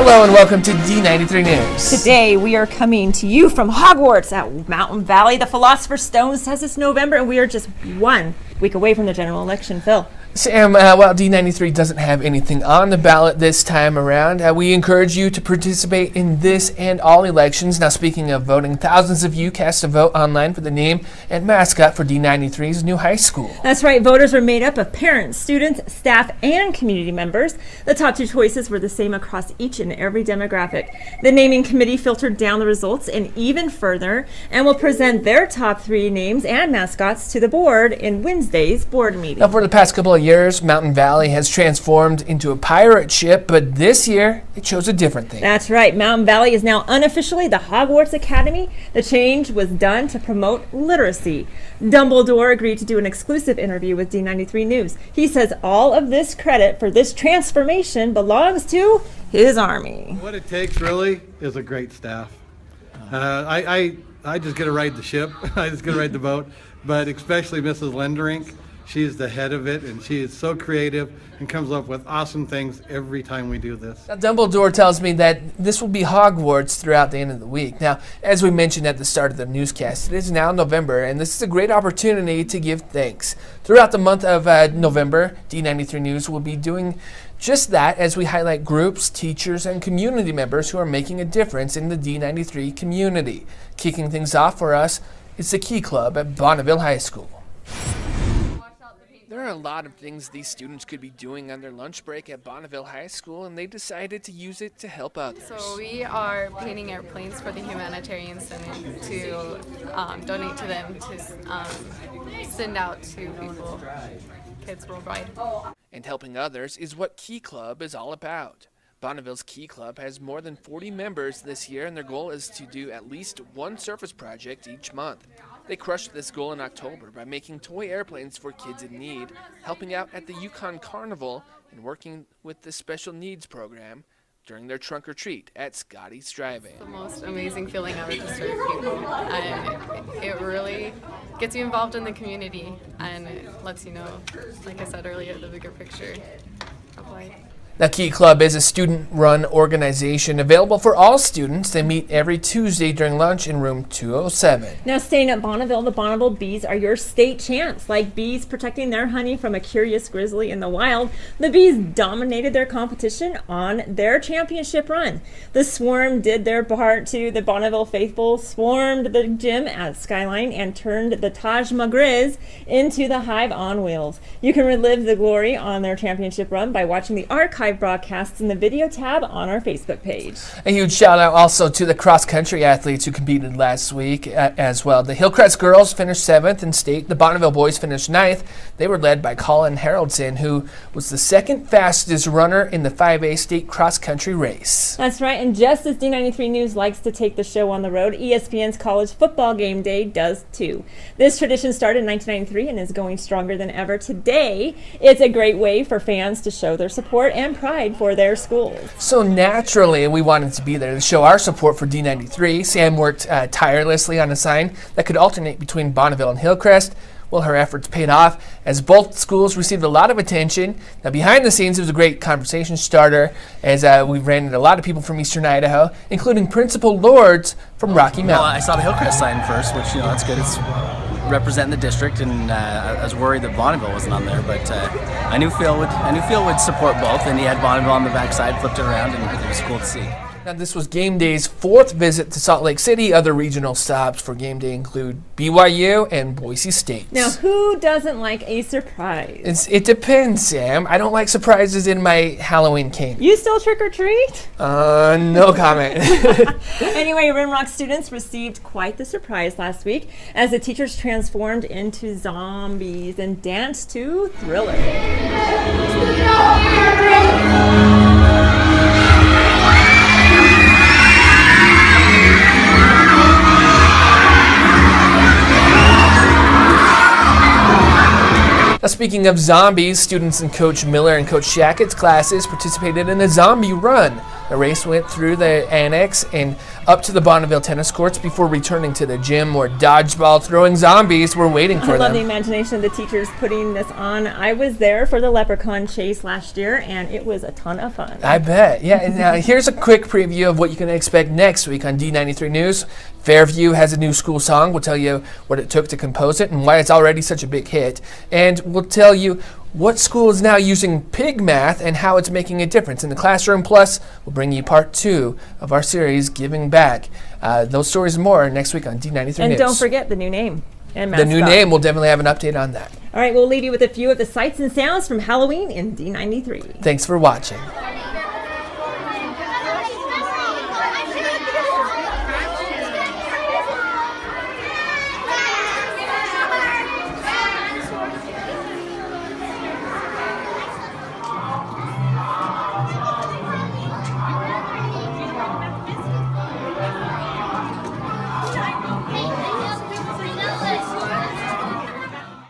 Hello and welcome to D93 News. Today we are coming to you from Hogwarts at Mountain Valley. The Philosopher's Stone says it's November and we are just 1 week away from the general election. Phil. Sam, while D93 doesn't have anything on the ballot this time around, we encourage you to participate in this and all elections. Now, speaking of voting, thousands of you cast a vote online for the name and mascot for D93's new high school. That's right. Voters were made up of parents, students, staff, and community members. The top 2 choices were the same across each and every demographic. The naming committee filtered down the results and even further and will present their top 3 names and mascots to the board in Wednesday's board meeting. Now, for the past couple of years, Mountain Valley has transformed into a pirate ship, but this year it chose a different thing. That's right. Mountain Valley is now unofficially the Hogwarts Academy. The change was done to promote literacy. Dumbledore agreed to do an exclusive interview with D93 News. He says all of this credit for this transformation belongs to his army. What it takes really is a great staff. I just get to ride the ship. I just get to ride the boat, but especially Mrs. Lenderink. She's the head of it, and she is so creative and comes up with awesome things every time we do this. Now, Dumbledore tells me that this will be Hogwarts throughout the end of the week. Now, as we mentioned at the start of the newscast, it is now November, and this is a great opportunity to give thanks. Throughout the month of November, D93 News will be doing just that as we highlight groups, teachers, and community members who are making a difference in the D93 community. Kicking things off for us is the Key Club at Bonneville High School. There are a lot of things these students could be doing on their lunch break at Bonneville High School, and they decided to use it to help others. So we are painting airplanes for the Humanitarian Center to donate to them to send out to people, kids worldwide. And helping others is what Key Club is all about. Bonneville's Key Club has more than 40 members this year, and their goal is to do at least one surface project each month. They crushed this goal in October by making toy airplanes for kids in need, helping out at the Yukon Carnival, and working with the Special Needs Program during their trunk or treat at Scotty's Drive-In. The most amazing feeling ever to serve people, and it really gets you involved in the community, and it lets you know, like I said earlier, the bigger picture of life. Now, Key Club is a student-run organization available for all students. They meet every Tuesday during lunch in room 207. Now, staying at Bonneville, the Bonneville bees are your state champs. Like bees protecting their honey from a curious grizzly in the wild, the bees dominated their competition on their championship run. The Swarm did their part too. The Bonneville faithful swarmed the gym at Skyline and turned the Taj Magriz into the hive on wheels. You can relive the glory on their championship run by watching the archive broadcasts in the video tab on our Facebook page. A huge shout out also to the cross-country athletes who competed last week as well. The Hillcrest girls finished 7th in state. The Bonneville boys finished 9th. They were led by Colin Haroldson, who was the second fastest runner in the 5A state cross-country race. That's right, and just as D93 News likes to take the show on the road, ESPN's College Football Game Day does too. This tradition started in 1993 and is going stronger than ever today. It's a great way for fans to show their support and pride for their schools. So naturally, we wanted to be there to show our support for D93. Sam worked tirelessly on a sign that could alternate between Bonneville and Hillcrest. Well, her efforts paid off as both schools received a lot of attention. Now, behind the scenes, it was a great conversation starter as we ran into a lot of people from Eastern Idaho, including Principal Lords from Rocky Mountain. Well, I saw the Hillcrest sign first, which, that's good. It's representing the district, and I was worried that Bonneville wasn't on there, but I knew Phil would support both, and he had Bonneville on the backside, flipped it around, and it was cool to see. Now, this was Game Day's 4th visit to Salt Lake City. Other regional stops for Game Day include BYU and Boise State. Now, who doesn't like a surprise? It depends, Sam. I don't like surprises in my Halloween candy. You still trick or treat? No comment. Anyway, Rimrock students received quite the surprise last week as the teachers transformed into zombies and danced to Thriller. Now, speaking of zombies, students in Coach Miller and Coach Shackett's classes participated in a zombie run. The race went through the annex and up to the Bonneville tennis courts before returning to the gym where dodgeball throwing zombies were waiting for I love the them. imagination of the teachers putting this on. I was there for the leprechaun chase last year, and it was a ton of fun. I bet. Yeah, and now here's a quick preview of what you can expect next week on D93 News. Fairview has a new school song. We'll tell you what it took to compose it and why it's already such a big hit. And we'll tell you what school is now using pig math and how it's making a difference in the classroom. Plus, we'll bring you part 2 of our series, Giving Back. Those stories and more next week on D93 News. And don't forget the new name and the mascot. new name. We'll definitely have an update on that. All right, we'll leave you with a few of the sights and sounds from Halloween in D93. Thanks for watching.